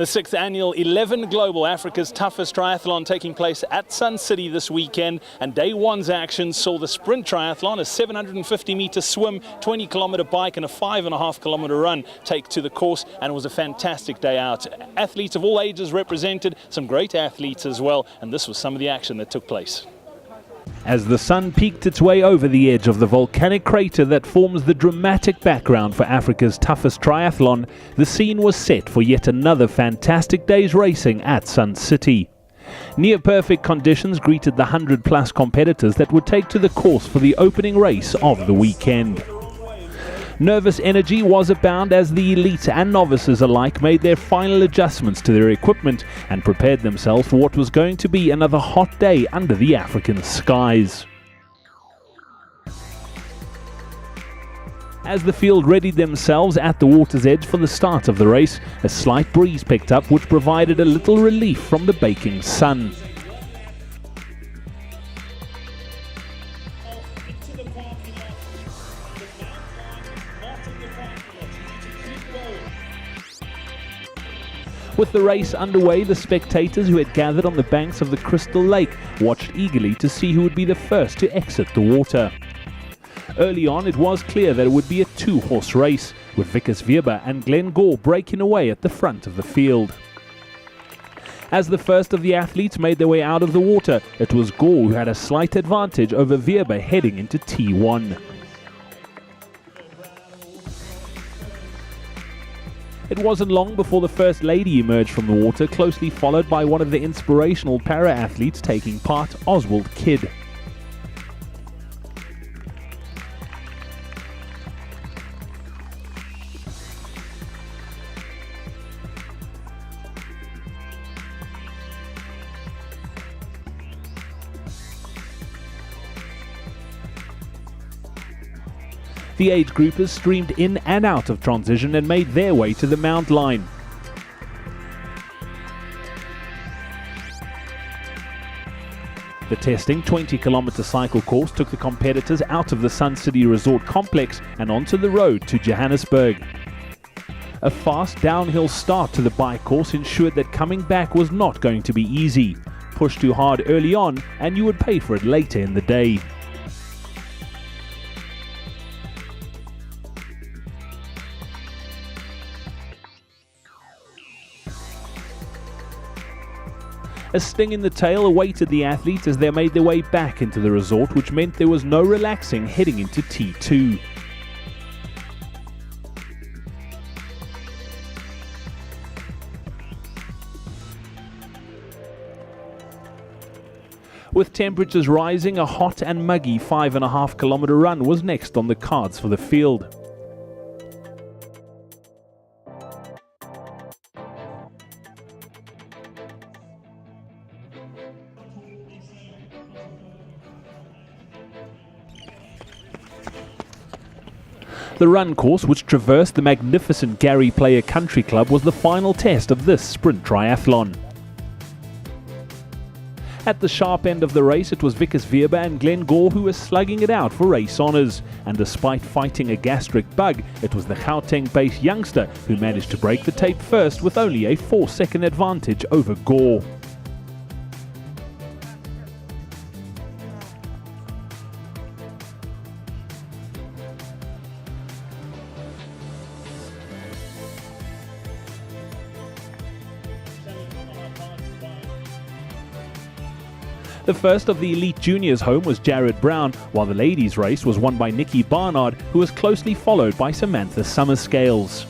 The 6th annual 11 Global Africa's Toughest Triathlon taking place at Sun City this weekend, and day one's action saw the sprint triathlon, a 750-meter swim, 20-kilometer bike and a 5.5-kilometer run take to the course, and it was a fantastic day out. Athletes of all ages represented, some great athletes as well, and this was some of the action that took place. As the sun peeked its way over the edge of the volcanic crater that forms the dramatic background for Africa's toughest triathlon, the scene was set for yet another fantastic day's racing at Sun City. Near-perfect conditions greeted the 100-plus competitors that would take to the course for the opening race of the weekend. Nervous energy was abound as the elite and novices alike made their final adjustments to their equipment and prepared themselves for what was going to be another hot day under the African skies. As the field readied themselves at the water's edge for the start of the race, a slight breeze picked up which provided a little relief from the baking sun. With the race underway, the spectators who had gathered on the banks of the Crystal Lake watched eagerly to see who would be the first to exit the water. Early on, it was clear that it would be a two-horse race, with Wikus Weber and Glenn Gore breaking away at the front of the field. As the first of the athletes made their way out of the water, it was Gore who had a slight advantage over Weber heading into T1. It wasn't long before the First Lady emerged from the water, closely followed by one of the inspirational para-athletes taking part, Oswald Kidd. The age groupers streamed in and out of transition and made their way to the mount line. The testing 20-kilometer cycle course took the competitors out of the Sun City Resort complex and onto the road to Johannesburg. A fast downhill start to the bike course ensured that coming back was not going to be easy. Push too hard early on and you would pay for it later in the day. A sting in the tail awaited the athletes as they made their way back into the resort, which meant there was no relaxing heading into T2. With temperatures rising, a hot and muggy 5.5-kilometer run was next on the cards for the field. The run course, which traversed the magnificent Gary Player Country Club, was the final test of this sprint triathlon. At the sharp end of the race, it was Wikus Weber and Glenn Gore who were slugging it out for race honours, and despite fighting a gastric bug, it was the Gauteng-based youngster who managed to break the tape first with only a 4-second advantage over Gore. The first of the elite juniors home was Jared Brown, while the ladies' race was won by Nikki Barnard, who was closely followed by Samantha Summerscales.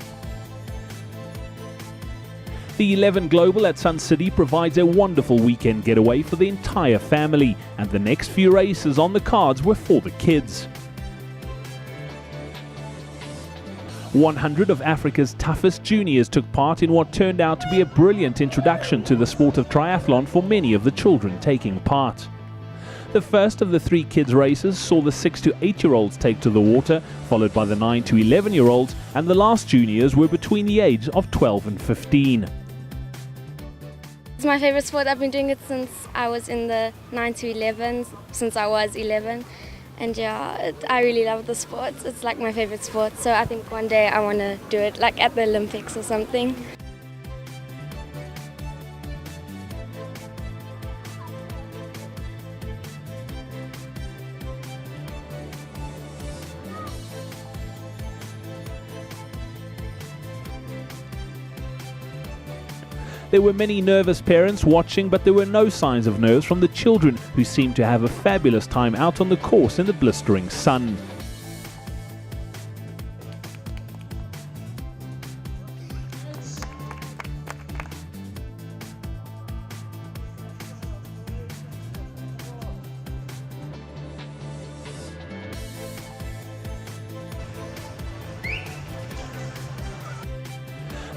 The 11 Global at Sun City provides a wonderful weekend getaway for the entire family, and the next few races on the cards were for the kids. 100 of Africa's toughest juniors took part in what turned out to be a brilliant introduction to the sport of triathlon for many of the children taking part. The first of the 3 kids races saw the 6 to 8-year-olds take to the water, followed by the 9 to 11-year-olds, and the last juniors were between the age of 12 and 15. It's my favorite sport. I've been doing it since I was in the 9 to 11, since I was 11. And yeah, I really love the sport. It's like my favorite sport. So I think one day I want to do it like at the Olympics or something. There were many nervous parents watching, but there were no signs of nerves from the children, who seemed to have a fabulous time out on the course in the blistering sun.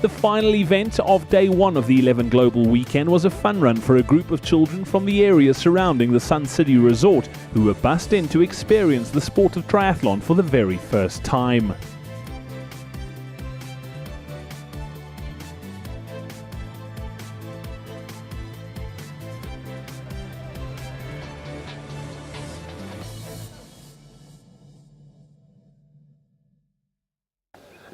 The final event of day one of the 11 Global Weekend was a fun run for a group of children from the area surrounding the Sun City Resort, who were bussed in to experience the sport of triathlon for the very first time.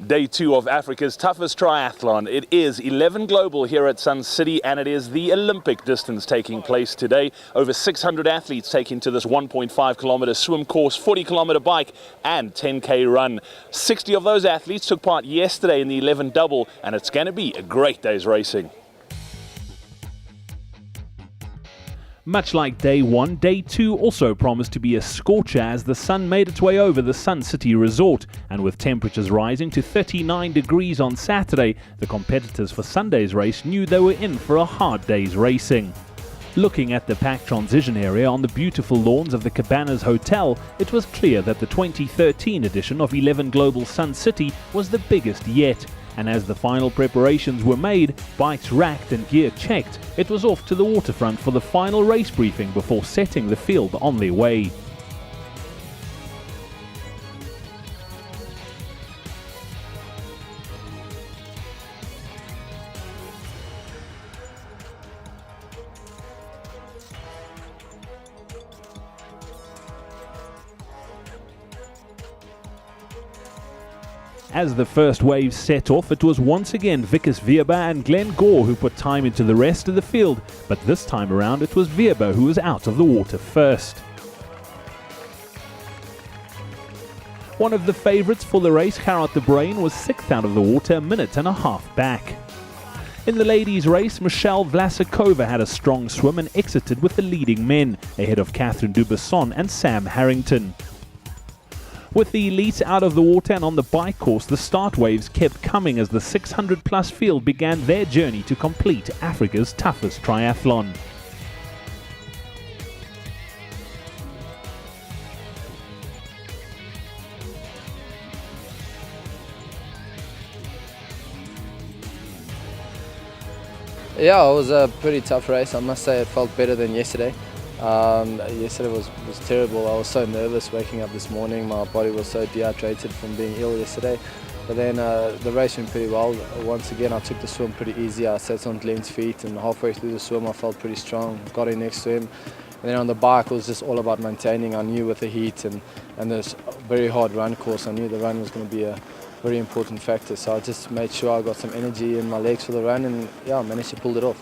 Day two of Africa's toughest triathlon. It is 11 Global here at Sun City, and it is the Olympic distance taking place today. Over 600 athletes taking to this 1.5 kilometer swim course, 40 kilometer bike and 10K run. 60 of those athletes took part yesterday in the 11 double, and it's going to be a great day's racing. Much like day one, day two also promised to be a scorcher as the sun made its way over the Sun City Resort, and with temperatures rising to 39 degrees on Saturday, the competitors for Sunday's race knew they were in for a hard day's racing. Looking at the packed transition area on the beautiful lawns of the Cabanas Hotel, it was clear that the 2013 edition of 11 Global Sun City was the biggest yet. And as the final preparations were made, bikes racked and gear checked, it was off to the waterfront for the final race briefing before setting the field on their way. As the first wave set off, it was once again Vickers Weber and Glenn Gore who put time into the rest of the field, but this time around it was Weber who was out of the water first. One of the favourites for the race, Gerard de Bruin, was sixth out of the water, a minute and a half back. In the ladies' race, Michelle Vlasakova had a strong swim and exited with the leading men, ahead of Catherine Dubesson and Sam Harrington. With the elites out of the water and on the bike course, the start waves kept coming as the 600-plus field began their journey to complete Africa's toughest triathlon. Yeah, it was a pretty tough race. I must say it felt better than yesterday. Yesterday was terrible. I was so nervous waking up this morning. My body was so dehydrated from being ill yesterday. But then the race went pretty well. Once again, I took the swim pretty easy. I sat on Glenn's feet, and halfway through the swim I felt pretty strong. Got in next to him. And then on the bike it was just all about maintaining. I knew with the heat and this very hard run course, I knew the run was going to be a very important factor. So I just made sure I got some energy in my legs for the run, and yeah, I managed to pull it off.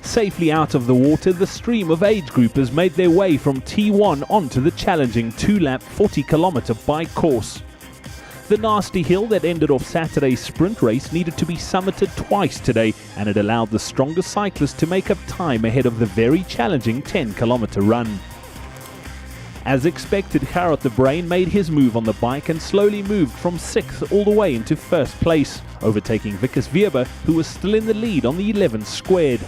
Safely out of the water, the stream of age groupers made their way from T1 onto the challenging 2-lap 40-kilometer bike course. The nasty hill that ended off Saturday's sprint race needed to be summited twice today, and it allowed the strongest cyclists to make up time ahead of the very challenging 10-kilometer run. As expected, Gerard de Bruin made his move on the bike and slowly moved from 6th all the way into first place, overtaking Vickers Weber, who was still in the lead on the 11 squared.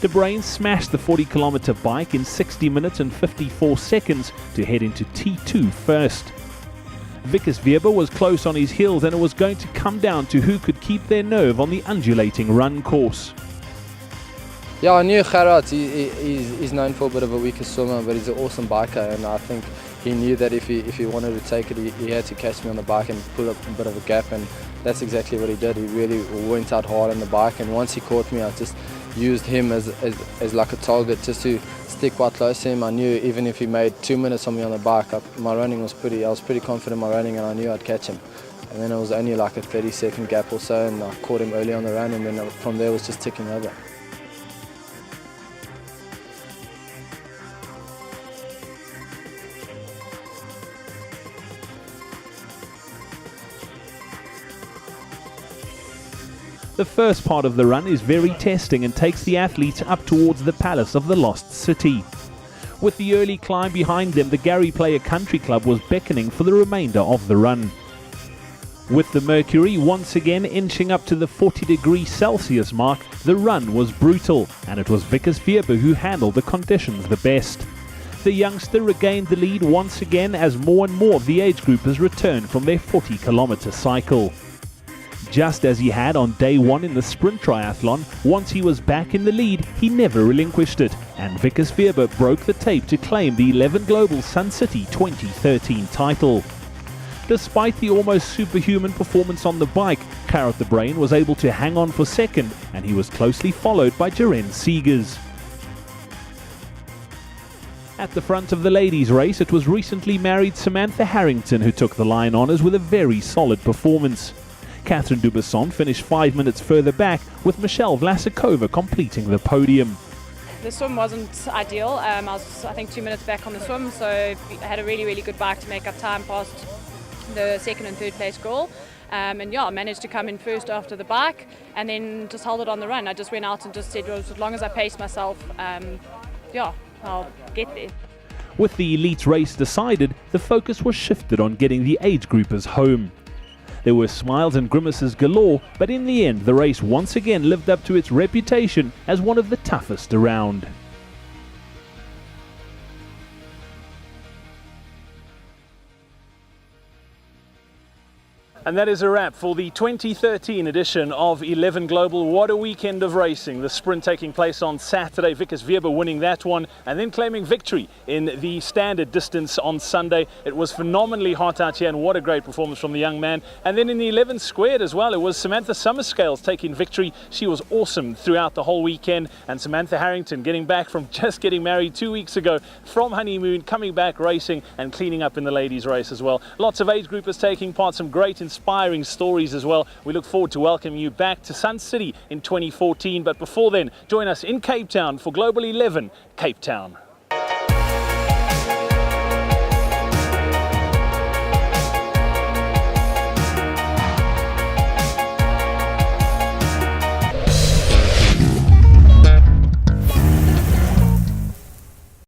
De Bruin smashed the 40-kilometer bike in 60 minutes and 54 seconds to head into T2 first. Vickers Weber was close on his heels, and it was going to come down to who could keep their nerve on the undulating run course. Yeah, I knew Gerard. He's known for a bit of a weaker swimmer, but he's an awesome biker, and I think he knew that if he wanted to take it, he had to catch me on the bike and pull up a bit of a gap, and that's exactly what he did. He really went out hard on the bike, and once he caught me, I just used him as like a target just to stick quite close to him. I knew even if he made 2 minutes on me on the bike, I was pretty confident in my running, and I knew I'd catch him. And then it was only like a 30-second gap or so, and I caught him early on the run, and then from there it was just ticking over. The first part of the run is very testing and takes the athletes up towards the Palace of the Lost City. With the early climb behind them, the Gary Player Country Club was beckoning for the remainder of the run. With the mercury once again inching up to the 40°C mark, the run was brutal, and it was Wikus Weber who handled the conditions the best. The youngster regained the lead once again as more and more of the age groupers returned from their 40-kilometer cycle. Just as he had on day one in the sprint triathlon, once he was back in the lead, he never relinquished it, and Wikus Weber broke the tape to claim the 11 Global Sun City 2013 title. Despite the almost superhuman performance on the bike, Gerard de Bruin was able to hang on for second, and he was closely followed by Jaren Seegers. At the front of the ladies' race, it was recently married Samantha Harrington who took the line honours with a very solid performance. Catherine Dubesson finished 5 minutes further back, with Michelle Vlasakova completing the podium. The swim wasn't ideal. I was, I think, 2 minutes back on the swim, so I had a really good bike to make up time past the second and third place girl. And yeah, I managed to come in first after the bike and then just held it on the run. I just went out and just said, well, as long as I pace myself, yeah, I'll get there. With the elite race decided, the focus was shifted on getting the age groupers home. There were smiles and grimaces galore, but in the end the race once again lived up to its reputation as one of the toughest around. And that is a wrap for the 2013 edition of 11 Global. What a weekend of racing. The sprint taking place on Saturday. Wikus Weber winning that one and then claiming victory in the standard distance on Sunday. It was phenomenally hot out here, and what a great performance from the young man. And then in the 11 squared as well, it was Samantha Summerscales taking victory. She was awesome throughout the whole weekend. And Samantha Harrington getting back from just getting married 2 weeks ago from honeymoon, coming back racing and cleaning up in the ladies race as well. Lots of age groupers taking part, some great inspiring stories as well. We look forward to welcoming you back to Sun City in 2014, but before then, join us in Cape Town for Global 11 Cape Town.